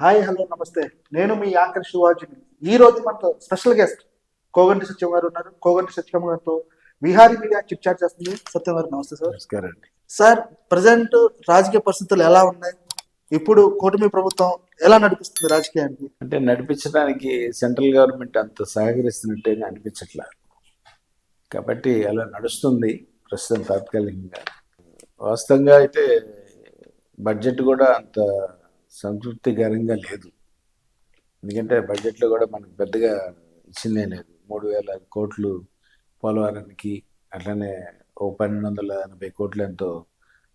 Hi hello నమస్తే. నేను మీ anchor శివాజీని. ఈ రోజు మనతో స్పెషల్ గెస్ట్ కోగంటి సత్యం గారు ఉన్నారు. కోగంటి సత్యం గారితో విహారీ మీడియా చిట్ చాట్ చేస్తుంది. సత్యం గారు నమస్తే సార్. నమస్కారం అండి. సార్, ప్రజెంట్ రాజకీయ పరిస్థితులు ఎలా ఉన్నాయి? ఇప్పుడు కూటమి ప్రభుత్వం ఎలా నడిపిస్తుంది రాజకీయానికి? అంటే నడిపించడానికి సెంట్రల్ గవర్నమెంట్ అంత సహకరిస్తున్నట్టేగా అనిపించట్లా. కాబట్టి అలా నడుస్తుంది ప్రస్తుతం తాత్కాలికంగా. వాస్తవంగా అయితే బడ్జెట్ కూడా అంత సంతృప్తికరంగా లేదు. ఎందుకంటే బడ్జెట్లో కూడా మనకు పెద్దగా ఇచ్చిందే లేదు. 3,000 కోట్లు పోలవరానికి, అట్లనే 1,280 కోట్లు ఎంతో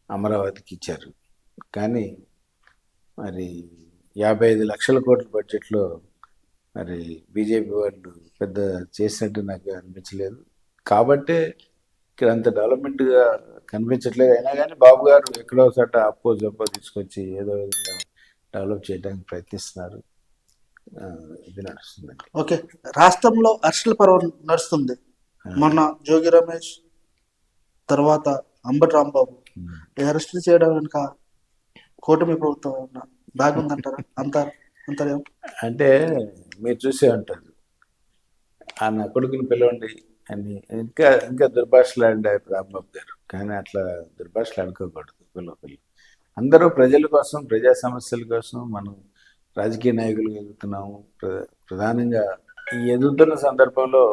అమరావతికి ఇచ్చారు. కానీ మరి 55 లక్షల కోట్ల బడ్జెట్లో మరి బీజేపీ వాళ్ళు పెద్ద చేసినట్టు నాకు అనిపించలేదు. కాబట్టే ఇక్కడ అంత డెవలప్మెంట్గా కనిపించట్లేదు. అయినా కానీ బాబు గారు ఎక్కడో చోట అప్పో జప్పో తీసుకొచ్చి ఏదో విధంగా డెవలప్ చేయడానికి ప్రయత్నిస్తున్నారు. ఇది నడుస్తుందండి. ఓకే, రాష్ట్రంలో అరెస్టుల పర్వం నడుస్తుంది. మొన్న జోగి రమేష్, తర్వాత అంబటి రాంబాబు అరెస్టులు చేయడం వెనుక కూటమి ప్రభుత్వం ఏమన్నా బాగుందంటారా? అంటారేం? అంటే మీరు చూసే ఉంటారు, ఆ నా కొడుకుని పిలవండి అని ఇంకా ఇంకా దుర్భాషలాడారు రాంబాబు గారు. కానీ అట్లా దుర్భాషలు ఆడుకోకూడదు. పిల్లలు అందరూ ప్రజల కోసం, ప్రజా సమస్యల కోసం మనం రాజకీయ నాయకులు ఎదుగుతున్నాము. ప్రధానంగా ఈ ఎదుగుతున్న సందర్భంలో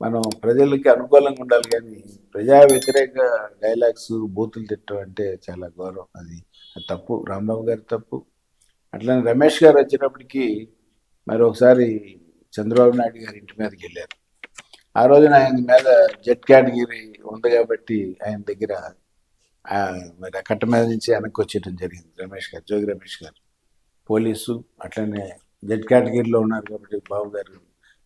మనం ప్రజలకి అనుకూలంగా ఉండాలి. కానీ ప్రజా వ్యతిరేక డైలాగ్స్, బూతులు తిట్టడం అంటే చాలా గౌరవం. అది తప్పు, రాంబాబు గారి తప్పు. అట్లనే రమేష్ గారు వచ్చినప్పటికీ మరి ఒకసారి చంద్రబాబు నాయుడు గారి ఇంటి మీదకి వెళ్ళారు. ఆ రోజున ఆయన మీద జెడ్ కేటగిరీ ఉంది కాబట్టి ఆయన దగ్గర మరి ఆ కట్ట మీద నుంచి వెనక్కి వచ్చేయడం జరిగింది. రమేష్ గారు, జోగి రమేష్ గారు పోలీసు, అట్లనే జెడ్ కేటగిరీలో ఉన్నారు కాబట్టి బాబు గారు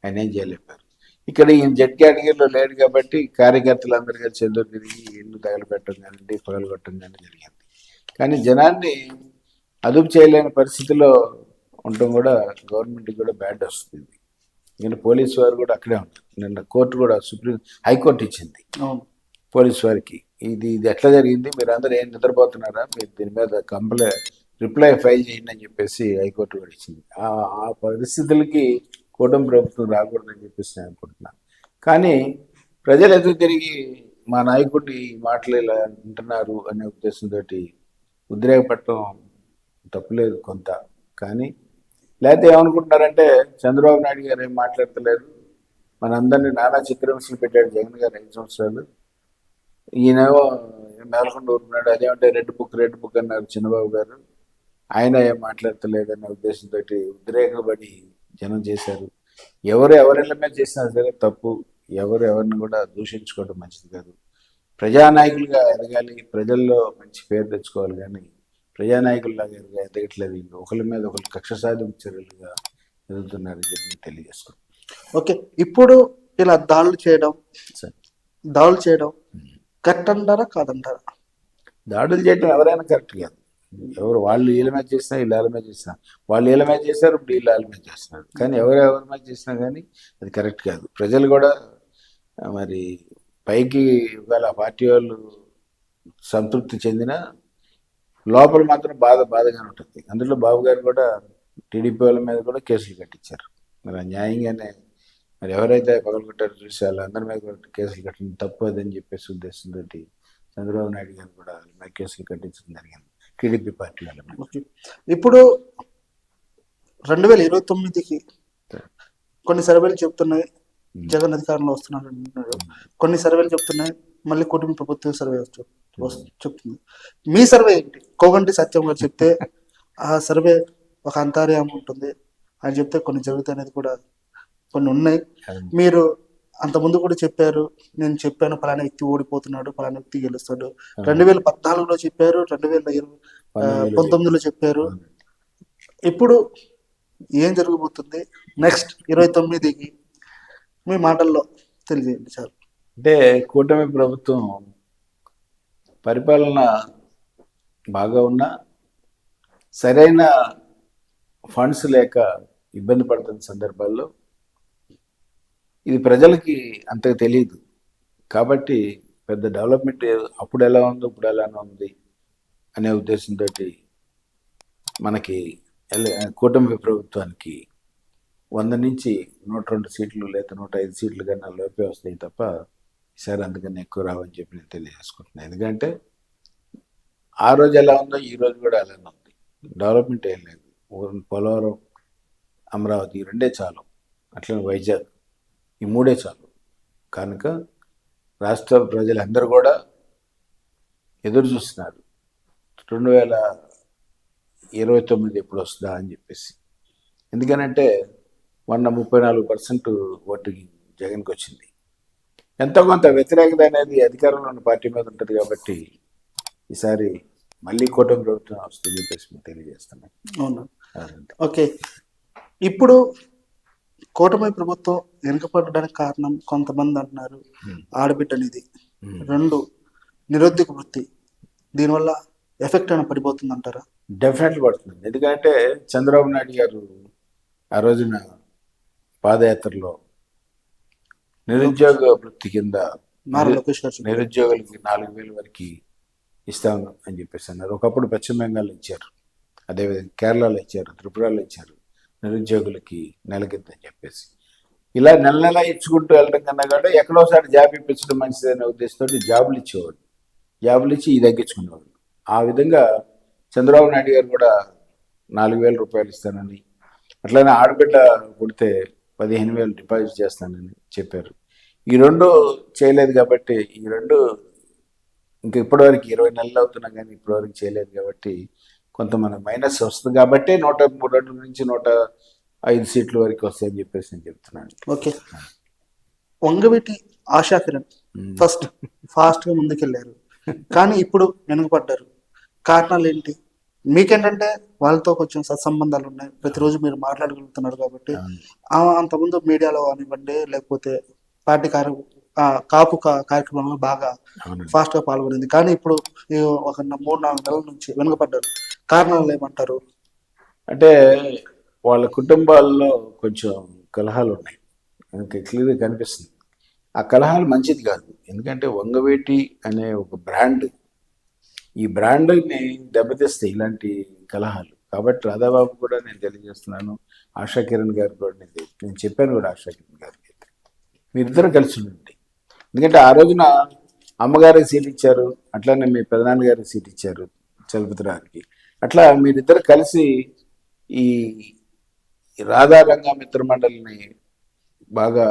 ఆయన ఏం చేయలేపారు. ఇక్కడ ఈయన జెడ్ కేటగిరీలో లేడు కాబట్టి కార్యకర్తలు అందరు కలిసి ఎదురు తిరిగి ఇల్లు తగలబెట్టడం కానీ పగలగొట్టడం కానీ జరిగింది. కానీ జనాన్ని అదుపు చేయలేని పరిస్థితిలో ఉండటం కూడా గవర్నమెంట్కి కూడా బ్యాడ్ వస్తుంది. ఎందుకంటే పోలీసు వారు కూడా అక్కడే ఉంటారు. నిన్న కోర్టు కూడా హైకోర్టు ఇచ్చింది పోలీసు వారికి, ఇది ఎట్లా జరిగింది, మీరు అందరూ ఏం నిద్రపోతున్నారా, మీరు దీని మీద రిప్లై ఫైల్ చేయండి అని చెప్పేసి హైకోర్టు కూడా ఇచ్చింది. ఆ పరిస్థితులకి కూటమి ప్రభుత్వం రాకూడదని చెప్పేసి నేను అనుకుంటున్నాను. కానీ ప్రజలు ఎదురు తిరిగి మా నాయకుడిని మాటలు ఇలా వింటున్నారు అనే ఉద్దేశంతో ఉద్రేకపడటం తప్పులేదు కొంత. కానీ లేకపోతే ఏమనుకుంటున్నారంటే చంద్రబాబు నాయుడు గారు ఏం మాట్లాడతలేదు, మనందరినీ నానా చిత్రహింసలు పెట్టాడు జగన్ గారు 5 సంవత్సరాలు, ఈయనేమో మేలకొండ ఊరుకున్నాడు, అదేమంటే రెడ్ బుక్ అన్నారు చిన్నబాబు గారు, ఆయన ఏం మాట్లాడతలేదనే ఉద్దేశంతో ఉద్రేకపడి జనం చేశారు. ఎవరిళ్ళ మీద చేసినా సరే తప్పు. ఎవరిని కూడా దూషించుకోవడం మంచిది కాదు. ప్రజానాయకులుగా ఎదగాలి, ప్రజల్లో మంచి పేరు తెచ్చుకోవాలి. కానీ ప్రజానాయకుల్లాగా ఎదగట్లేదు. ఇంకా ఒకరి మీద ఒకరు కక్ష సాధింపు చర్యలుగా ఎదుగుతున్నారని చెప్పి తెలియజేసుకోండి. ఓకే, ఇప్పుడు ఇలా దాడులు చేయడం కరెక్ట్ అంటారా కాదంటారా? దాడులు చేయడం ఎవరైనా కరెక్ట్ కాదు. ఎవరు వాళ్ళు వీళ్ళ మీద చేసినా వీళ్ళు వాళ్ళ మీద చేసినా, వాళ్ళు వీళ్ళ మీద చేశారు, ఇప్పుడు వీళ్ళు వాళ్ళ మీద చేస్తున్నారు. కానీ ఎవరి మీద చేసినా కానీ అది కరెక్ట్ కాదు. ప్రజలు కూడా మరి పైకి ఇవాళ పార్టీ వాళ్ళు సంతృప్తి చెందిన లోపల మాత్రం బాధగానే ఉంటుంది. అందులో బాబు గారు కూడా టీడీపీ వాళ్ళ మీద కూడా కేసులు కట్టించారు. మరి న్యాయంగానే మరి ఎవరైతే పగలగొట్టారో చూసి వాళ్ళందరి మీద కూడా కేసులు కట్టిన తప్పు అదని చెప్పేసి ఉద్దేశంతో చంద్రబాబు నాయుడు గారు కూడా కేసులు కట్టించడం జరిగింది టీడీపీ పార్టీ వాళ్ళ మీద. ఇప్పుడు 2029కి కొన్ని సర్వేలు చెప్తున్నాయి జగన్ అధికారంలో వస్తున్నారు అంటున్నారు. కొన్ని సర్వేలు చెప్తున్నాయి మళ్ళీ కుటుంబ ప్రభుత్వ సర్వే చెప్తుంది. మీ సర్వే ఏంటి? కోగంటి సత్యం గారు చెప్తే ఆ సర్వే ఒక అంతర్యాయం ఉంటుంది, అని చెప్తే కొన్ని జరుగుతాయి అనేది కూడా కొన్ని ఉన్నాయి. మీరు అంతకుముందు కూడా చెప్పారు, నేను చెప్పాను పలానా వ్యక్తి ఓడిపోతున్నాడు, పలానా వ్యక్తి గెలుస్తాడు. 2014లో చెప్పారు, 2019లో చెప్పారు. ఇప్పుడు ఏం జరగబోతుంది నెక్స్ట్ 29కి మీ మాటల్లో తెలియజేయండి సార్. అంటే కూటమి ప్రభుత్వం పరిపాలన బాగా ఉన్నా సరైన ఫండ్స్ లేక ఇబ్బంది పడుతున్న సందర్భాల్లో ఇది ప్రజలకి అంతగా తెలియదు. కాబట్టి పెద్ద డెవలప్మెంట్ అప్పుడు ఎలా ఉందో ఇప్పుడు ఎలానే ఉంది అనే ఉద్దేశంతో మనకి కూటమి ప్రభుత్వానికి 100 నుంచి 102 సీట్లు లేదా 105 సీట్లు కన్నా లోపే వస్తాయి తప్ప ఈసారి అందుకని ఎక్కువ రావని చెప్పి నేను తెలియజేసుకుంటున్నాను. ఎందుకంటే ఆ రోజు ఎలా ఉందో ఈ రోజు కూడా అలానే ఉంది. డెవలప్మెంట్ ఏం లేదు. పోలవరం, అమరావతి ఈ రెండే చాలు, అట్లనే వైజాగ్ ఈ మూడే చాలు. కనుక రాష్ట్ర ప్రజలందరూ కూడా ఎదురు చూస్తున్నారు 2029 ఎప్పుడు వస్తుందా అని చెప్పేసి. ఎందుకనంటే మొన్న 34% ఓటింగ్ జగన్కి వచ్చింది. ఎంతో కొంత వ్యతిరేకత అనేది అధికారంలో ఉన్న పార్టీ మీద ఉంటుంది కాబట్టి ఈసారి మళ్ళీ కూటమి ప్రభుత్వం వస్తుందని చెప్పేసి మేము తెలియజేస్తున్నాం. అవును. ఓకే, ఇప్పుడు కూటమి ప్రభుత్వం వెనుకపడడానికి కారణం కొంతమంది అంటున్నారు ఆడబిడ్డ నిధి, 2 నిరుద్యోగ వృత్తి, దీనివల్ల ఎఫెక్ట్ అయినా పడిపోతుంది అంటారా? డెఫినెట్లీ పడుతుంది. ఎందుకంటే చంద్రబాబు నాయుడు గారు ఆ రోజున పాదయాత్రలో నిరుద్యోగ వృత్తి కింద నారా లోకేష్ గారు చెప్పారు. నిరుద్యోగులకి 4,000 వరకు ఇస్తాను అని చెప్పేసి అన్నారు. ఒకప్పుడు పశ్చిమ బెంగాల్లో ఇచ్చారు, అదేవిధంగా కేరళలో ఇచ్చారు, త్రిపురలో ఇచ్చారు నిరుద్యోగులకి నెలకింత అని చెప్పేసి. ఇలా నెల నెల ఇచ్చుకుంటూ వెళ్ళడం కన్నా కూడా ఎక్కడోసారి జాబ్ ఇప్పించడం మంచిదనే ఉద్దేశంతో జాబులు ఇచ్చేవాడు, జాబులు ఇచ్చి ఇది తగ్గించుకునేవాడు. ఆ విధంగా చంద్రబాబు నాయుడు గారు కూడా 4,000 రూపాయలు ఇస్తానని, అట్లనే ఆడబిడ్డ పుడితే 15,000 డిపాజిట్ చేస్తానని చెప్పారు. ఈ 2 చేయలేదు కాబట్టి, ఈ 2 ఇంకా ఇప్పటివరకు 20 నెలలు అవుతున్నా కానీ ఇప్పటివరకు చేయలేదు కాబట్టి కొంత మనకు మైనస్ వస్తుంది కాబట్టి 102 నుంచి 105 సీట్ల వరకు వస్తాయని చెప్పేసి నేను చెప్తున్నాను. ఓకే, వంగవీటి ఆశా కిరణ్ ఫాస్ట్గా ముందుకెళ్ళారు కానీ ఇప్పుడు వెనుకపడ్డారు. కారణాలు ఏంటి? మీకేంటంటే వాళ్ళతో కొంచెం సత్సంబంధాలు ఉన్నాయి, ప్రతిరోజు మీరు మాట్లాడగలుగుతున్నారు కాబట్టి. అంతకుముందు మీడియాలో కానివ్వండి లేకపోతే పార్టీ కాపు కార్యక్రమంలో బాగా ఫాస్ట్గా పాల్గొనింది, కానీ ఇప్పుడు ఒక 3-4 నెలల నుంచి వెనుకపడ్డారు. కారణాలు ఏమంటారు? అంటే వాళ్ళ కుటుంబాల్లో కొంచెం కలహాలు ఉన్నాయి, మనకి క్లియర్గా కనిపిస్తుంది. ఆ కలహాలు మంచిది కాదు. ఎందుకంటే వంగవేటి అనే ఒక బ్రాండ్, ఈ బ్రాండ్ని దెబ్బతీస్తాయి ఇలాంటి కలహాలు. కాబట్టి రాధాబాబు కూడా నేను తెలియజేస్తున్నాను, ఆశా కిరణ్ గారు కూడా నేను చెప్పాను కూడా ఆశా కిరణ్ గారికి, మీరిద్దరు కలిసి ఉండండి. ఎందుకంటే ఆ రోజున అమ్మగారికి సీట్ ఇచ్చారు, అట్లానే మీ పెదనాన్నగారికి సీట్ ఇచ్చారు చలపతిరావుకి. అట్లా మీరిద్దరు కలిసి ఈ రాధా రంగా మిత్ర మండలిని బాగా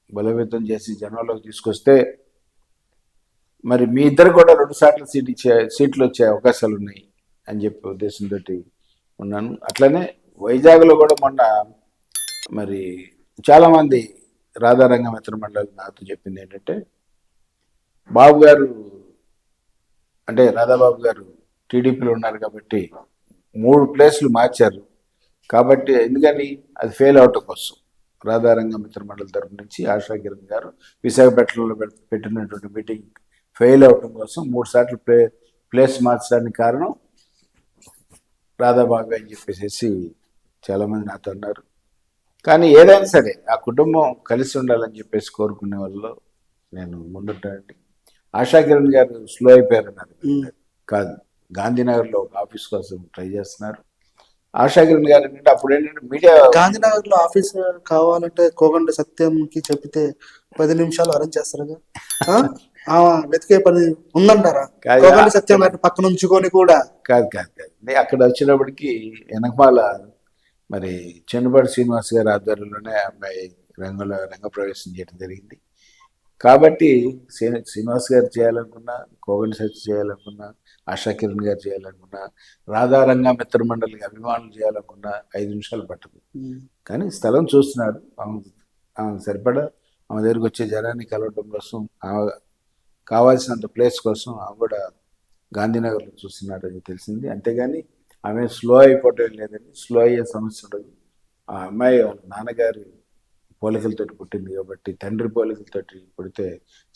బలోపేతం చేసి జనంలోకి తీసుకొస్తే మరి మీ ఇద్దరు కూడా 2 సార్లు సీట్లు వచ్చే అవకాశాలు ఉన్నాయి అని చెప్పి ఉద్దేశంతో ఉన్నాను. అట్లనే వైజాగ్లో కూడా మొన్న మరి చాలామంది రాధారంగ మిత్ర మండలి నాతో చెప్పింది ఏంటంటే, బాబు గారు అంటే రాధాబాబు గారు టీడీపీలో ఉన్నారు కాబట్టి 3 ప్లేసులు మార్చారు కాబట్టి, ఎందుకని అది ఫెయిల్ అవటం కోసం రాధారంగ మిత్ర మండలి తరఫు నుంచి ఆశా కిరణ్ గారు విశాఖపట్నంలో పెట్టినటువంటి మీటింగ్ ఫెయిల్ అవటం కోసం 3 సార్లు ప్లేస్ మార్చడానికి కారణం రాధాబాబు అని చెప్పేసి చాలామంది నాతో అన్నారు. కానీ ఏదైనా సరే ఆ కుటుంబం కలిసి ఉండాలని చెప్పేసి కోరుకునే వాళ్ళు నేను ముందుంటానండి. ఆశా కిరణ్ గారు స్లో అయిపోయారన్నారు కాదు, గాంధీనగర్లో ఒక ఆఫీస్ కోసం ట్రై చేస్తున్నారు. ఆశా కిరణ్ గారు ఏంటంటే అప్పుడు ఏంటంటే మీడియా గాంధీనగర్లో ఆఫీస్ కావాలంటే కోగండి సత్యంకి చెప్పితే 10 నిమిషాలు అరేంజ్ చేస్తారుగా, వెతికే పని ఉందంటారా? కోగండి సత్యం గారిని పక్కన ఉంచుకొని కూడా కాదు అక్కడ వచ్చినప్పటికీ వెనకమాల మరి చెన్నుపాటి శ్రీనివాస్ గారి ఆధ్వర్యంలోనే అమ్మాయి రంగప్రవేశం చేయడం జరిగింది. కాబట్టి శ్రీనివాస్ గారు చేయాలనుకున్నా, కోగండి సత్యం చేయాలనుకున్నా, ఆశా కిరణ్ గారు చేయాలనుకున్నా, రాధారంగ మిత్ర మండలికి అభిమానులు చేయాలనుకున్నా 5 నిమిషాలు పట్టదు. కానీ స్థలం చూస్తున్నాడు, ఆమె సరిపడా ఆమె దగ్గరికి వచ్చే జనాన్ని కలవడం కోసం, కావాల్సినంత ప్లేస్ కోసం ఆమె కూడా గాంధీనగర్లో చూస్తున్నాడని తెలిసింది. అంతేగాని ఆమె స్లో అయిపోవటం లేదండి, స్లో అయ్యే సమస్య ఉండదు. ఆ అమ్మాయి వాళ్ళ నాన్నగారి పోలికలతో పుట్టింది కాబట్టి, తండ్రి పోలికలతో పుడితే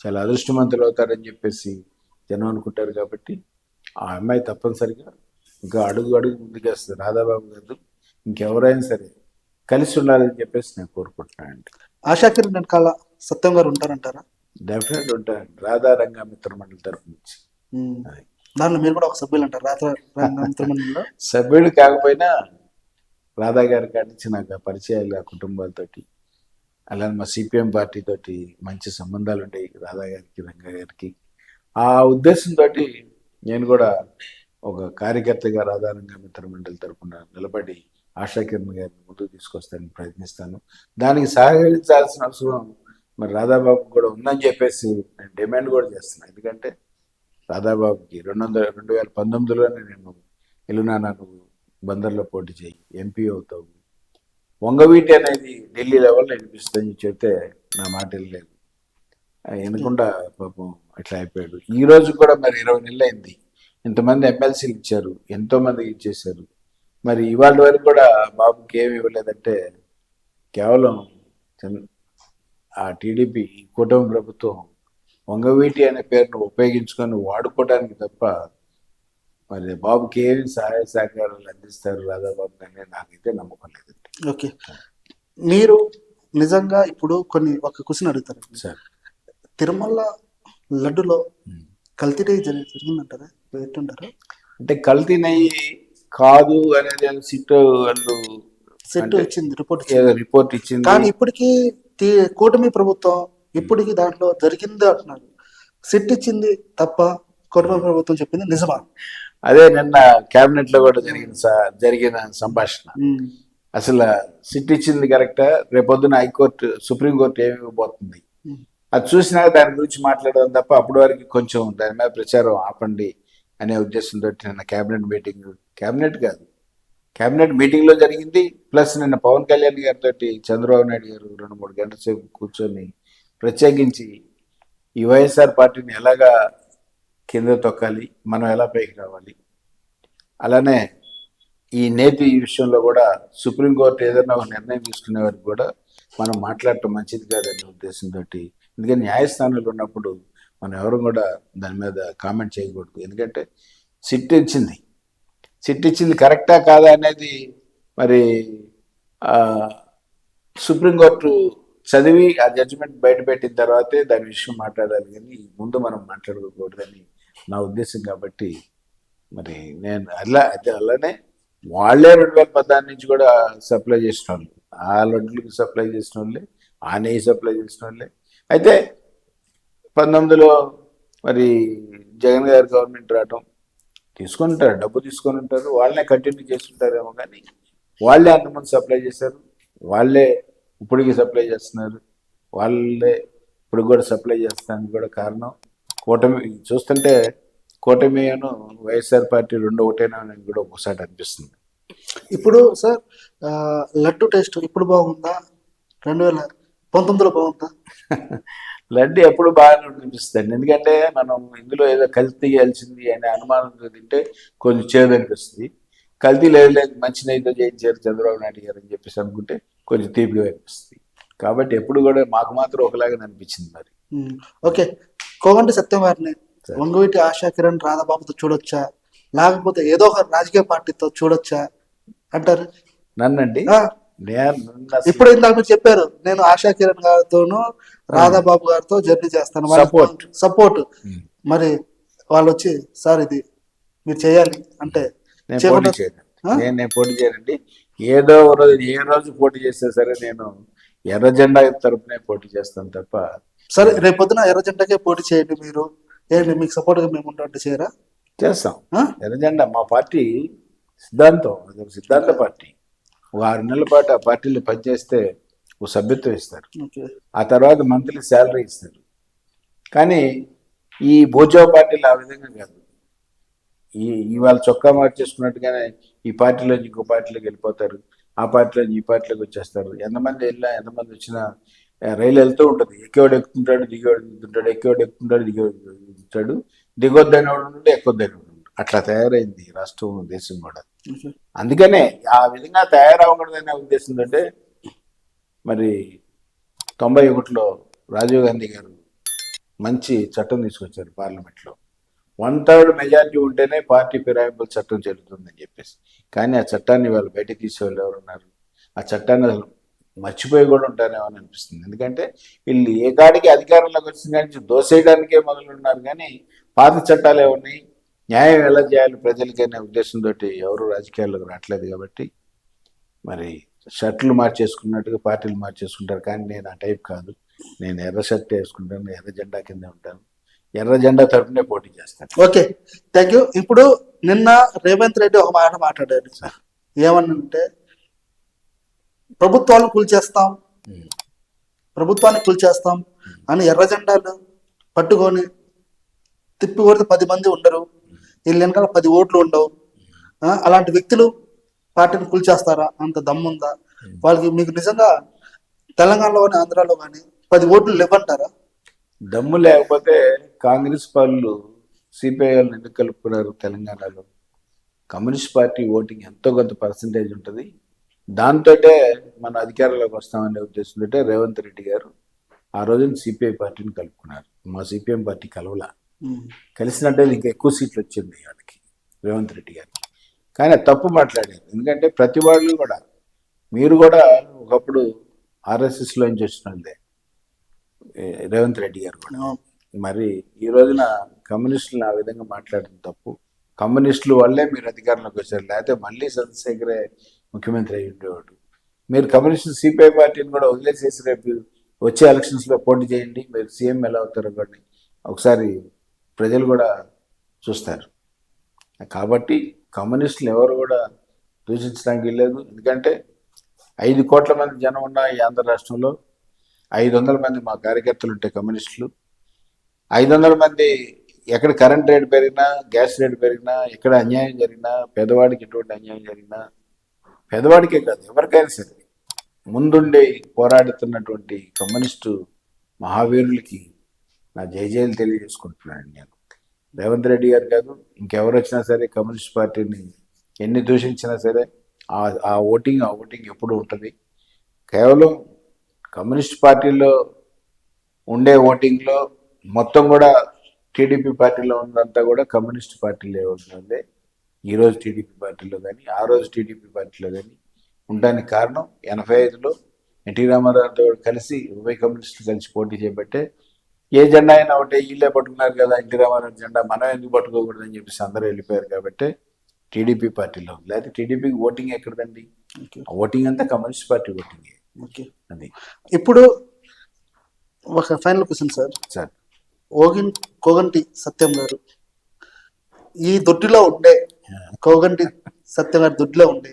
చాలా అదృష్టవంతులు అవుతారని చెప్పేసి జనం అనుకుంటారు. కాబట్టి ఆ అమ్మాయి తప్పనిసరిగా ఇంకా అడుగు ముందుకేస్తుంది. రాధాబాబు గారు ఇంకెవరైనా సరే కలిసి ఉండాలని చెప్పేసి నేను కోరుకుంటున్నానండి. ఆశా కిరణ్ వెనకాల సత్యం గారు ఉంటారంటారా? డెఫినెట్ ఉంటారండి, రాధారంగ మిత్ర మండలి తరఫు నుంచి. దానిలో మీరు కూడా ఒక సభ్యులు అంటారు రాధారంగ మిత్ర మండలిలో? సభ్యుడు కాకపోయినా రాధా గారి కాడి నుంచి నాకు ఆ పరిచయాలు ఆ కుటుంబాలతోటి, అలానే మా సిపిఎం పార్టీ తోటి మంచి సంబంధాలు ఉండేవి రాధా గారికి, రంగా గారికి. ఆ ఉద్దేశంతో నేను కూడా ఒక కార్యకర్తగా రాధారంగ మిత్ర మండలి తరపున నిలబడి ఆశా కిరణ్ గారిని ముందుకు తీసుకొస్తానికి ప్రయత్నిస్తాను. దానికి సహకరించాల్సిన అవసరం మరి రాధాబాబు కూడా ఉందని చెప్పేసి నేను డిమాండ్ కూడా చేస్తున్నాను. ఎందుకంటే రాధాబాబుకి 2019లోనే నేను ఎల్లునానా నువ్వు బందర్లో పోటీ చేయి, ఎంపీ అవుతావు, వంగవీటి అనేది ఢిల్లీ లెవెల్లో వినిపిస్తుందని చెప్తే నా మాట వెళ్ళలేదు. వినకుండా పాపం అట్లా అయిపోయాడు. ఈ రోజు కూడా మరి 20 నెలలు అయింది, ఇంతమంది ఎమ్మెల్సీలు ఇచ్చారు, ఎంతో మందికి ఇచ్చేశారు. మరి ఇవాళ వరకు కూడా బాబుకి ఏమి ఇవ్వలేదంటే కేవలం ఆ టీడీపీ కూటమి ప్రభుత్వం వంగవీటి అనే పేరును ఉపయోగించుకొని వాడుకోవడానికి తప్ప మరి బాబుకి ఏమి సహాయ సహకారాలు అందిస్తారు రాధాబాబు కానీ నాకైతే నమ్మకం లేదండి. ఓకే, మీరు నిజంగా ఇప్పుడు ఒక క్వశ్చన్ అడుగుతారు సార్. తిరుమల లడ్డులో కల్తీ నెయ్యి జరిగిందంటారా, పెట్టుంటారా? అంటే కల్తీ నెయ్యి కాదు అనేది సిట్ వాళ్ళు ఇచ్చింది, రిపోర్ట్ ఇచ్చింది. కానీ ఇప్పటికీ కూటమి ప్రభుత్వం ఇప్పటికీ దాంట్లో జరిగింది అంటున్నారు. సిట్ ఇచ్చింది తప్ప కూటమి ప్రభుత్వం చెప్పింది నిజమా? అదే నిన్న కేబినెట్ లో కూడా జరిగిన సంభాషణ. అసలు సిట్ ఇచ్చింది కరెక్టా, రేపొద్దున హైకోర్టు సుప్రీంకోర్టు ఏమి ఇవ్వబోతుంది అది చూసినాక దాని గురించి మాట్లాడడం తప్ప అప్పటి వరకు కొంచెం దాని మీద ప్రచారం ఆపండి అనే ఉద్దేశంతో నిన్న కేబినెట్ మీటింగ్లో జరిగింది. ప్లస్ నిన్న పవన్ కళ్యాణ్ గారితో చంద్రబాబు నాయుడు గారు 2-3 గంటల సేపు కూర్చొని ప్రత్యేకించి ఈ వైఎస్ఆర్ పార్టీని ఎలాగా కింద తొక్కాలి, మనం ఎలా పైకి రావాలి, అలానే ఈ నేతి విషయంలో కూడా సుప్రీంకోర్టు ఏదైనా ఒక నిర్ణయం తీసుకునే వరకు కూడా మనం మాట్లాడటం మంచిది కాదనే ఉద్దేశంతో, ఎందుకంటే న్యాయస్థానాలు ఉన్నప్పుడు మనం ఎవరు కూడా దాని మీద కామెంట్ చేయకూడదు. ఎందుకంటే సిట్ ఇచ్చింది కరెక్టా కాదా అనేది మరి సుప్రీంకోర్టు చదివి ఆ జడ్జిమెంట్ బయటపెట్టిన తర్వాతే దాని విషయం మాట్లాడాలి, కానీ ముందు మనం మాట్లాడకూడదని నా ఉద్దేశం. కాబట్టి మరి నేను అలానే వాళ్ళే 2014 నుంచి కూడా సప్లై చేసిన వాళ్ళు, ఆ లడ్డులకు సప్లై చేసిన వాళ్ళే, ఆ నెయ్యి సప్లై చేసిన వాళ్ళే. అయితే 19లో మరి జగన్ గారి గవర్నమెంట్ రావటం, డబ్బు తీసుకొని ఉంటారు, వాళ్ళనే కంటిన్యూ చేస్తుంటారేమో, కానీ వాళ్ళే అంతమంది సప్లై చేశారు, వాళ్ళే ఇప్పటికీ సప్లై చేస్తున్నారు, వాళ్ళే ఇప్పుడు కూడా సప్లై చేస్తానికి కూడా కారణం కూటమి. చూస్తుంటే కూటమిను వైఎస్ఆర్ పార్టీ 2 ఒకటేనా అని కూడా ఒకసారి అనిపిస్తుంది. ఇప్పుడు సార్ లడ్డు టేస్ట్ ఇప్పుడు బాగుందా, 2019లో బాగుందా? లడ్డు ఎప్పుడు బాగానే అనిపిస్తుంది, ఎందుకంటే మనం ఇందులో ఏదో కల్తీ కలిసింది అనే అనుమానంతో తింటే కొంచెం చేదు అనిపిస్తుంది. కల్తీ లేదు మంచి నెయ్యితో చేయించారు చంద్రబాబు నాయుడు గారు అని చెప్పేసి అనుకుంటే కొంచెం తీపిగా అనిపిస్తుంది. కాబట్టి ఎప్పుడు కూడా మాకు మాత్రం ఒకలాగా అనిపించింది. మరి ఓకే, కోగంటి సత్యం గారిని వంగవీటి ఆశా కిరణ్ రాధాబాబుతో చూడొచ్చా, లేకపోతే ఏదో ఒక రాజకీయ పార్టీతో చూడొచ్చా అంటారు? నన్నండి, ఇప్పుడు ఇందాక మీరు చెప్పారు నేను ఆశా కిరణ్ గారితోనూ రాధాబాబు గారితో జర్నీ చేస్తాను, సపోర్ట్. మరి వాళ్ళు వచ్చి సార్ ఇది మీరు చేయాలి అంటే నేను పోటీ చేయనండి. ఏదో ఏ రోజు పోటీ చేస్తే సరే నేను ఎర్ర జెండా తరపునే పోటీ చేస్తాను తప్ప. సరే రేపొద్దున ఎర్ర జెండాకే పోటీ చేయండి, మీరు ఏంటి మీకు సపోర్ట్ గా మేము ఉంటే చేయరా? చేస్తాం. ఎర్ర జెండా మా పార్టీ సిద్ధాంత పార్టీ. 6 నెలల పాటు ఆ పార్టీలో పనిచేస్తే ఓ సభ్యత్వం ఇస్తారు, ఆ తర్వాత మంత్లీ శాలరీ ఇస్తారు. కానీ ఈ భోజవ పార్టీలు ఆ విధంగా కాదు. ఇవాళ చొక్కా మార్చేసుకున్నట్టుగానే ఈ పార్టీలోంచి ఇంకో పార్టీలోకి వెళ్ళిపోతారు, ఆ పార్టీలోంచి ఈ పార్టీలోకి వచ్చేస్తారు. ఎంతమంది ఎంతమంది వచ్చినా రైలు వెళ్తూ ఉంటుంది, ఎక్కేవాడు ఎక్కుతుంటాడు, దిగేవాడు దిగుతుంటాడు, ఎక్కేవాడు ఎక్కుతుంటాడు, దిగేవాడు దిగుతుంటాడు, దిగొద్దనే వాడు ఉంటాడు, ఎక్కొద్దనే వాడు. అట్లా తయారైంది రాష్ట్రం, దేశం కూడా. అందుకనే ఆ విధంగా తయారవ్వకూడదనే ఉద్దేశంతో మరి 91లో రాజీవ్ గాంధీ గారు మంచి చట్టం తీసుకొచ్చారు పార్లమెంట్లో. 1/3 మెజారిటీ ఉంటేనే పార్టీ ఫిరాయింపుల చట్టం చెల్లుతుందని చెప్పేసి. కానీ ఆ చట్టాన్ని వాళ్ళు బయటకు తీసేవాళ్ళు ఎవరున్నారు? ఆ చట్టాన్ని అసలు మర్చిపోయి కూడా ఉంటారేమో అని అనిపిస్తుంది. ఎందుకంటే వీళ్ళు ఏ కాడికి అధికారంలోకి వచ్చిన కానీ దోసేయడానికే మొదలున్నారు, కానీ పాత చట్టాలు ఏమున్నాయి, న్యాయం ఎలా చేయాలి ప్రజలకనే ఉద్దేశంతో ఎవరు రాజకీయాల్లోకి రావట్లేదు. కాబట్టి మరి షర్ట్లు మార్చేసుకున్నట్టుగా పార్టీలు మార్చేసుకుంటారు, కానీ నేను ఆ టైప్ కాదు. నేను ఎర్ర షర్ట్ వేసుకుంటాను, ఎర్ర జెండా కింద ఉంటాను, ఎర్ర జెండా తరపునే పోటీ చేస్తాను. Okay, thank you. ఇప్పుడు నిన్న రేవంత్ రెడ్డి ఒక మాట మాట్లాడాడు, ఏమన్నంటే ప్రభుత్వాలను కూల్చేస్తాం, ప్రభుత్వాన్ని కూల్చేస్తాం అని ఎర్ర జెండాలు పట్టుకొని తిప్పి కొడితే 10 మంది ఉండరు, వీళ్ళ వెనకాల 10 ఓట్లు ఉండవు. అలాంటి వ్యక్తులు పార్టీని కూల్చేస్తారా? అంత దమ్ముందా వాళ్ళకి? మీకు నిజంగా తెలంగాణలో కానీ ఆంధ్రాలో కానీ 10 ఓట్లు లేవంటారా? దమ్ము లేకపోతే కాంగ్రెస్ వాళ్ళు సిపిఐ వాళ్ళని ఎందుకు కలుపుకున్నారు తెలంగాణలో? కమ్యూనిస్ట్ పార్టీ ఓటింగ్ ఎంతో కొంత పర్సంటేజ్ ఉంటుంది, దాంతో మన అధికారంలోకి వస్తామనే ఉద్దేశంతో రేవంత్ రెడ్డి గారు ఆ రోజున సిపిఐ పార్టీని కలుపుకున్నారు. మా సిపిఎం పార్టీ కలవలా, కలిసినట్టే ఇంకా ఎక్కువ సీట్లు వచ్చింది వాళ్ళకి, రేవంత్ రెడ్డి గారికి. కానీ తప్పు మాట్లాడారు, ఎందుకంటే ప్రతి వాళ్ళు కూడా, మీరు కూడా ఒకప్పుడు ఆర్ఎస్ఎస్లోంచి వచ్చినదే రేవంత్ రెడ్డి గారు కూడా. మరి ఈ రోజున కమ్యూనిస్టులను ఆ విధంగా మాట్లాడిన తప్పు. కమ్యూనిస్టుల వల్లే మీరు అధికారంలోకి వచ్చారు, లేకపోతే మళ్ళీ చంద్రశేఖరే ముఖ్యమంత్రి అయి ఉండేవాడు. మీరు కమ్యూనిస్టు సిపిఐ పార్టీని కూడా వదిలేసేసి రేపు వచ్చే ఎలక్షన్స్లో పోటీ చేయండి, మీరు సీఎం ఎలా అవుతారో కూడా ఒకసారి ప్రజలు కూడా చూస్తారు. కాబట్టి కమ్యూనిస్టులు ఎవరు కూడా దూషించడానికి వెళ్ళలేదు, ఎందుకంటే 5 కోట్ల మంది జనం ఉన్న ఈ ఆంధ్ర రాష్ట్రంలో 500 మంది మా కార్యకర్తలు ఉంటే కమ్యూనిస్టులు, 500 మంది ఎక్కడ కరెంట్ రేటు పెరిగినా, గ్యాస్ రేటు పెరిగినా, ఎక్కడ అన్యాయం జరిగినా, పేదవాడికి ఎటువంటి అన్యాయం జరిగినా, పేదవాడికే కాదు ఎవరికైనా సరే ముందుండి పోరాడుతున్నటువంటి కమ్యూనిస్టు మహావీరులకి నా జయజయలు తెలియజేసుకుంటున్నాను. నేను రేవంత్ రెడ్డి గారు కాదు, ఇంకెవరు వచ్చినా సరే కమ్యూనిస్ట్ పార్టీని ఎన్ని దూషించినా సరే ఆ ఓటింగ్ ఎప్పుడు ఉంటుంది. కేవలం కమ్యూనిస్ట్ పార్టీలో ఉండే ఓటింగ్లో మొత్తం కూడా టీడీపీ పార్టీలో ఉన్నదంతా కూడా కమ్యూనిస్ట్ పార్టీలో ఉంటుంది. ఈరోజు టీడీపీ పార్టీలో కానీ ఆ రోజు టీడీపీ పార్టీలో కానీ ఉండడానికి కారణం 85లో ఎన్టీ రామారావుతో కలిసి ఉభయ కమ్యూనిస్టులు కలిసి పోటీ చేపట్టే ఏ జెండా అయినా ఒకటే, వీళ్ళే పట్టుకున్నారు కదా ఎన్టీ రామారావు జెండా, మనం ఎందుకు పట్టుకోకూడదు అని చెప్పేసి అందరూ వెళ్ళిపోయారు కాబట్టి టీడీపీ పార్టీలో. లేకపోతే టీడీపీకి ఓటింగ్ ఎక్కడదండి? ఓటింగ్ అంతా కమ్యూనిస్ట్ పార్టీ ఓటింగ్. ఓకే, అది. ఇప్పుడు ఒక ఫైనల్ క్వశ్చన్ సార్. కోగంటి సత్యం గారు ఈ దొడ్డిలో ఉండే, కోగంటి సత్యం గారు దొడ్డిలో ఉండే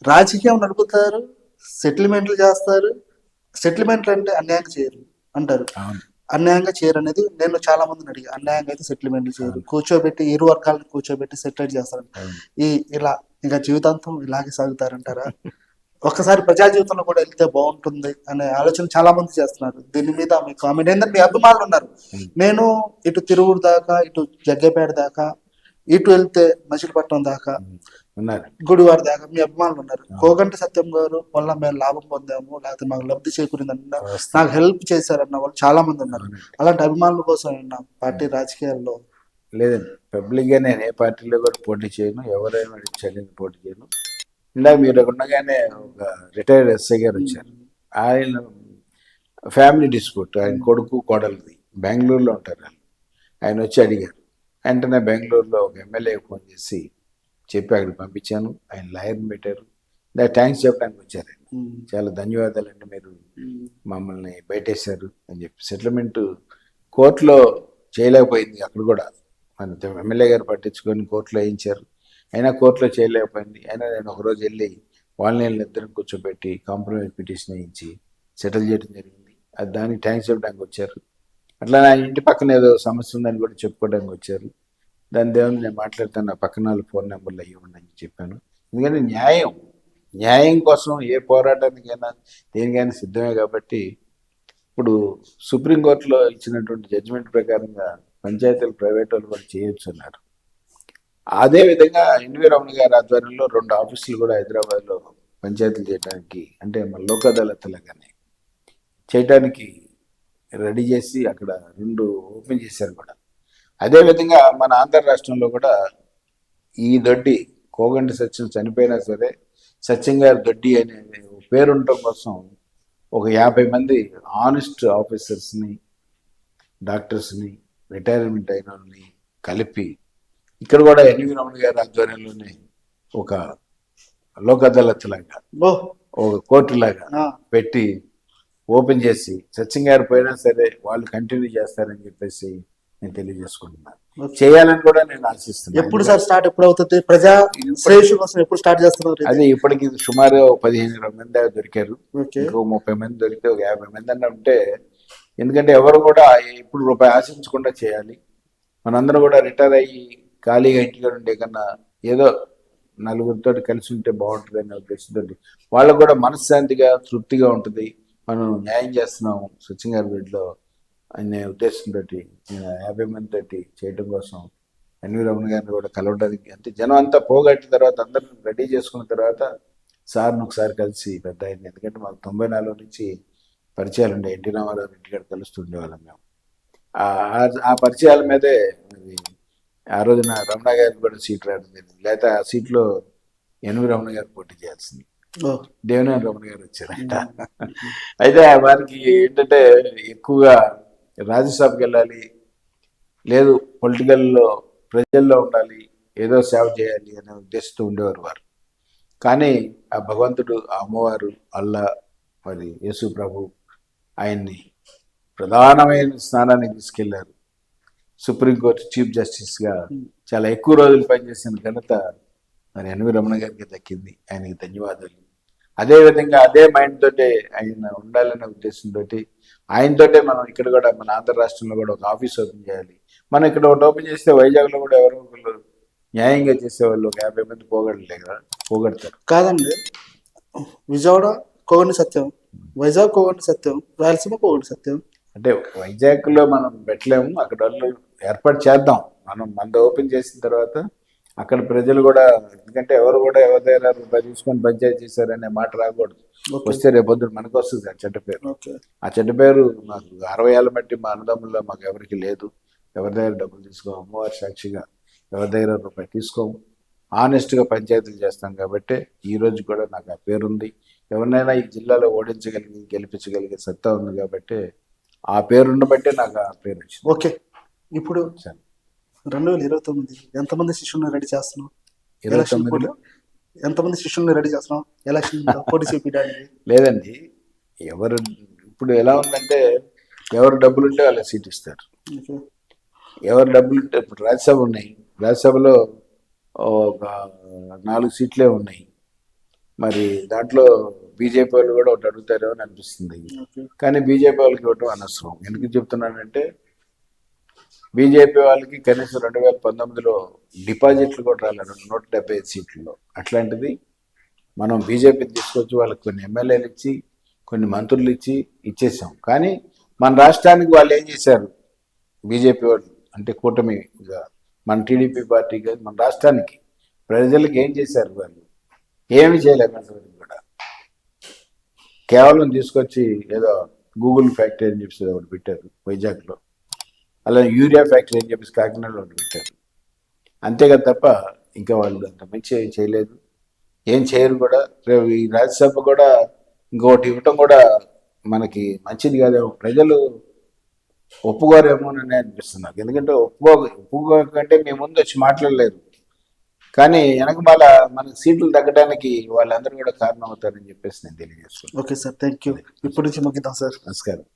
రాజకీయం నడుపుతారు, సెటిల్మెంట్లు చేస్తారు. సెటిల్మెంట్లు అంటే అన్యాయంగా చేయరు అంటారు, అన్యాయంగా చేయరు అనేది నేను చాలా మందిని అడిగా. అన్యాయంగా అయితే సెటిల్మెంట్లు చేయరు, కూర్చోబెట్టి ఇరు వర్గాలను కూర్చోబెట్టి సెటిల్ చేస్తారు. ఇలా ఇంకా జీవితాంతం ఇలాగే సాగుతారంటారా? ఒక్కసారి ప్రజా జీవితంలో కూడా వెళ్తే బాగుంటుంది అనే ఆలోచన చాలా మంది చేస్తున్నారు. దీని మీద మీ కామెంట్ ఏంటంటే, మీ అభిమానులు ఉన్నారు. నేను ఇటు తిరువురు దాకా, ఇటు జగ్గేపేట దాకా, ఇటు వెళ్తే మచిలీపట్నం దాకా, గుడివాడ దాకా మీ అభిమానులు ఉన్నారు. కోగంటి సత్యం గారు వల్ల మేము లాభం పొందాము, లేకపోతే మాకు లబ్ధి చేకూరిందన్న, నాకు హెల్ప్ చేశారన్న వాళ్ళు చాలా మంది ఉన్నారు. అలాంటి అభిమానుల కోసం పార్టీ రాజకీయాల్లో లేదండి. పబ్లిక్గా నేను ఏ పార్టీలో కూడా పోటీ చేయను, ఎవరైనా చదివిన పోటీ చేయను. ఇందాక మీరు ఉండగానే ఒక రిటైర్డ్ ఎస్ఐ గారు వచ్చారు. ఆయన ఫ్యామిలీ డిస్ప్యూట్, ఆయన కొడుకు కోడలిది బెంగళూరులో ఉంటారు. ఆయన వచ్చి అడిగారు, వెంటనే బెంగళూరులో ఒక ఎమ్మెల్యే ఫోన్ చేసి చెప్పి అక్కడికి పంపించాను. ఆయన లాయర్ని పెట్టారు. థ్యాంక్స్ చెప్పడానికి వచ్చారు. ఆయన చాలా ధన్యవాదాలండి, మీరు మమ్మల్ని బయటేశారు అని చెప్పి. సెటిల్మెంట్ కోర్టులో చేయలేకపోయింది, అక్కడ కూడా మన ఎమ్మెల్యే గారు పట్టించుకొని కోర్టులో వేయించారు. అయినా కోర్టులో చేయలేకపోయింది. అయినా నేను ఒకరోజు వెళ్ళి వాళ్ళని ఇద్దరం కూర్చోబెట్టి కాంప్రమైజ్ పిటిషన్ వేయించి సెటిల్ చేయడం జరిగింది. అది దానికి థ్యాంక్స్ చెప్పడానికి వచ్చారు. అట్లా నా ఇంటి పక్కన ఏదో సమస్య ఉందని కూడా చెప్పుకోవడానికి వచ్చారు. దాని దేవుని నేను మాట్లాడతాను, నా పక్కన వాళ్ళు ఫోన్ నెంబర్లు అయ్యి ఉండని చెప్పాను. ఎందుకంటే న్యాయం కోసం ఏ పోరాటానికైనా దేనికైనా సిద్ధమే. కాబట్టి ఇప్పుడు సుప్రీంకోర్టులో ఇచ్చినటువంటి జడ్జిమెంట్ ప్రకారంగా పంచాయతీలు ప్రైవేట్ వాళ్ళు కూడా చేయొచ్చు అన్నారు. అదేవిధంగా ఎన్వి రమణ గారి ఆధ్వర్యంలో 2 ఆఫీసులు కూడా హైదరాబాద్లో పంచాయతీలు చేయడానికి, అంటే మన లోక్ అదాలత్లాగానే చేయడానికి రెడీ చేసి అక్కడ 2 ఓపెన్ చేశారు కూడా. అదేవిధంగా మన ఆంధ్ర రాష్ట్రంలో కూడా ఈ దొడ్డి కోగంటి సత్యం చనిపోయినా సరే సత్యం గారి దొడ్డి అనే పేరుండటం కోసం ఒక 50 మంది ఆనెస్ట్ ఆఫీసర్స్ని, డాక్టర్స్ని, రిటైర్మెంట్ అయిన వాళ్ళని కలిపి ఇక్కడ కూడా ఎన్వి రమణ గారి ఆధ్వర్యంలోనే ఒక లోక్ అదాలత్ లాగా ఓ ఒక కోర్టు లాగా ఆ, పెట్టి ఓపెన్ చేసి సచిన్ గారు పోయినా సరే వాళ్ళు కంటిన్యూ చేస్తారని చెప్పేసి నేను తెలియజేసుకుంటున్నాను. ఓకే. చేయాలని కూడా నేను ఆశిస్తున్నాను. ఎప్పుడు సార్ స్టార్ట్ ఎప్పుడు అవుతుంది? ప్రజా శ్రేయస్సు కోసం ఎప్పుడు స్టార్ట్ చేస్తున్నారు ఇది? అదే ఇప్పటికి సుమారు 15-20 మంది దాకా దొరికారు. ఓకే. ఇంకో 30 మంది దొరికితే ఒక 50 మంది అన్న ఉంటే, ఎందుకంటే ఎవరు కూడా ఇప్పుడు రూపాయి ఆశించకుండా చేయాలి. మనందరం కూడా రిటైర్ అయ్యి ఖాళీగా ఇంటిగా ఉండే కన్నా ఏదో నలుగురితో కలిసి ఉంటే బాగుంటుంది అనే ఉద్దేశంతో వాళ్ళకు కూడా మనశ్శాంతిగా తృప్తిగా ఉంటుంది. మనం న్యాయం చేస్తున్నాం సచిన్ గారి వీటిలో అనే ఉద్దేశంతో నేను 50 మంది తోటి చేయడం కోసం ఎన్వి రమణ గారిని కూడా కలవడానికి, అంటే జనం అంతా పోగొట్టిన తర్వాత అందరిని రెడీ చేసుకున్న తర్వాత సార్ని ఒకసారి కలిసి పెద్ద అయింది. ఎందుకంటే మాకు 94 నుంచి పరిచయాలు ఉండే, ఎన్టీ రామారావు ఇంటికాడ కలుస్తుండేవాళ్ళం మేము. ఆ పరిచయాల మీదే మరి ఆ రోజున రమణ గారికి కూడా సీట్ రావడం జరిగింది. లేకపోతే ఆ సీట్లో ఎన్వి రమణ గారు పోటీ చేయాల్సింది. ఓ, దేవినేని రమణ గారు వచ్చారంట. అయితే వారికి ఏంటంటే ఎక్కువగా రాజ్యసభకి వెళ్ళాలి, లేదు పొలిటికల్లో ప్రజల్లో ఉండాలి, ఏదో సేవ చేయాలి అనే ఉద్దేశంతో ఉండేవారు వారు. కానీ ఆ భగవంతుడు, ఆ అమ్మవారు, అల్లా, మరి యేసు ప్రభు ఆయన్ని ప్రధానమైన స్థానానికి తీసుకెళ్లారు. సుప్రీంకోర్టు చీఫ్ జస్టిస్గా చాలా ఎక్కువ రోజులు పనిచేసిన ఘనత మరి ఎన్వి రమణ గారికి దక్కింది. ఆయనకి ధన్యవాదాలు. అదేవిధంగా అదే మైండ్ తోటే ఆయన ఉండాలనే ఉద్దేశంతో ఆయనతోటే మనం ఇక్కడ కూడా మన ఆంధ్ర రాష్ట్రంలో కూడా ఒక ఆఫీస్ ఓపెన్ చేయాలి. మనం ఇక్కడ ఒకటి ఓపెన్ చేస్తే వైజాగ్లో కూడా ఎవరో ఒకళ్ళు న్యాయంగా చేసేవాళ్ళు ఒక 50 మంది పోగొట్టలే కదా, పోగొడతారు. కాదండి, విజయవాడ కోగండి సత్యం, వైజాగ్ కోగండి సత్యం, రాయలసీమ కోగండి సత్యం. అంటే వైజాగ్లో మనం పెట్టలేము, అక్కడ వాళ్ళు ఏర్పాటు చేద్దాం. మనం మంద ఓపెన్ చేసిన తర్వాత అక్కడ ప్రజలు కూడా, ఎందుకంటే ఎవరు కూడా ఎవరి దగ్గర రూపాయి తీసుకొని పంచాయతీ చేశారనే మాట రాకూడదు. ఓకే. వస్తే రేపొద్దు మనకు వస్తుంది ఆ చెడ్డ పేరు. ఓకే. ఆ చెడ్డ పేరు మాకు 60 ఏళ్ళ బట్టి మా అన్నదమ్ముల్లో మాకు ఎవరికి లేదు. ఎవరి దగ్గర డబ్బులు తీసుకోము, అమ్మవారి సాక్షిగా ఎవరి దగ్గర రూపాయి తీసుకోము, ఆనెస్ట్గా పంచాయతీలు చేస్తాం. కాబట్టి ఈ రోజు కూడా నాకు ఆ పేరుంది. ఎవరినైనా ఈ జిల్లాలో ఓడించగలిగి గెలిపించగలిగే సత్తా ఉంది. కాబట్టి ఆ పేరున్న బట్టే నాకు ఆ పేరు వచ్చింది. ఓకే. ఇప్పుడు సరే. 2029 ఎంతమంది శిష్యుల్ని రెడీ చేస్తున్నాం? 29లో ఎంతమంది శిష్యుల్ని రెడీ చేస్తున్నాం ఎలక్షన్ పోటీ చేపించడానికి? లేదండి, ఎవరు ఇప్పుడు ఎలా ఉందంటే ఎవరు డబ్బులు ఉంటే వాళ్ళకి సీట్ ఇస్తారు. ఓకే. ఎవరు డబ్బులు ఉంటే, ఇప్పుడు రాజ్యసభ ఉన్నాయి, రాజ్యసభలో ఒక 4 సీట్లే ఉన్నాయి. మరి దాంట్లో బీజేపీ వాళ్ళు కూడా ఒకటి అడుగుతారో అని అనిపిస్తుంది. ఓకే. కానీ బీజేపీ వాళ్ళకి ఇవ్వటం అనవసరం. ఎందుకు చెప్తున్నానంటే బీజేపీ వాళ్ళకి కనీసం 2019లో డిపాజిట్లు కూడా రాలేదు 175 సీట్లలో. అట్లాంటిది మనం బీజేపీ తీసుకొచ్చి వాళ్ళకి కొన్ని ఎమ్మెల్యేలు ఇచ్చి కొన్ని మంత్రులు ఇచ్చి ఇచ్చేసాం. కానీ మన రాష్ట్రానికి వాళ్ళు ఏం చేశారు, బీజేపీ వాళ్ళు అంటే కూటమిగా మన టీడీపీ పార్టీగా మన రాష్ట్రానికి ప్రజలకు ఏం చేశారు? వాళ్ళు ఏమి చేయలేకపోయారు కూడా. కేవలం తీసుకొచ్చి ఏదో గూగుల్ ఫ్యాక్టరీ అని చెప్పేసి ఒకటి పెట్టారు వైజాగ్లో, అలా యూరియా ఫ్యాక్టరీ అని చెప్పేసి కాకినాడలో ఒకటి పెట్టారు. అంతేగా తప్ప ఇంకా వాళ్ళు అంత మంచి చేయలేదు, ఏం చేయరు కూడా. రేపు ఈ రాజ్యసభ కూడా ఇంకొకటి ఇవ్వటం కూడా మనకి మంచిది కాదేమో, ప్రజలు ఒప్పుకోరేమోనని అనిపిస్తుంది నాకు. ఎందుకంటే ఒప్పుకోకంటే మీ ముందు వచ్చి మాట్లాడలేరు, కానీ వెనక మనకి సీట్లు తగ్గడానికి వాళ్ళందరూ కూడా కారణం అవుతారని చెప్పేసి నేను తెలియజేస్తున్నాను. Okay sir, thank you. ఇప్పటి నుంచి ముగిద్దాం సార్. నమస్కారం.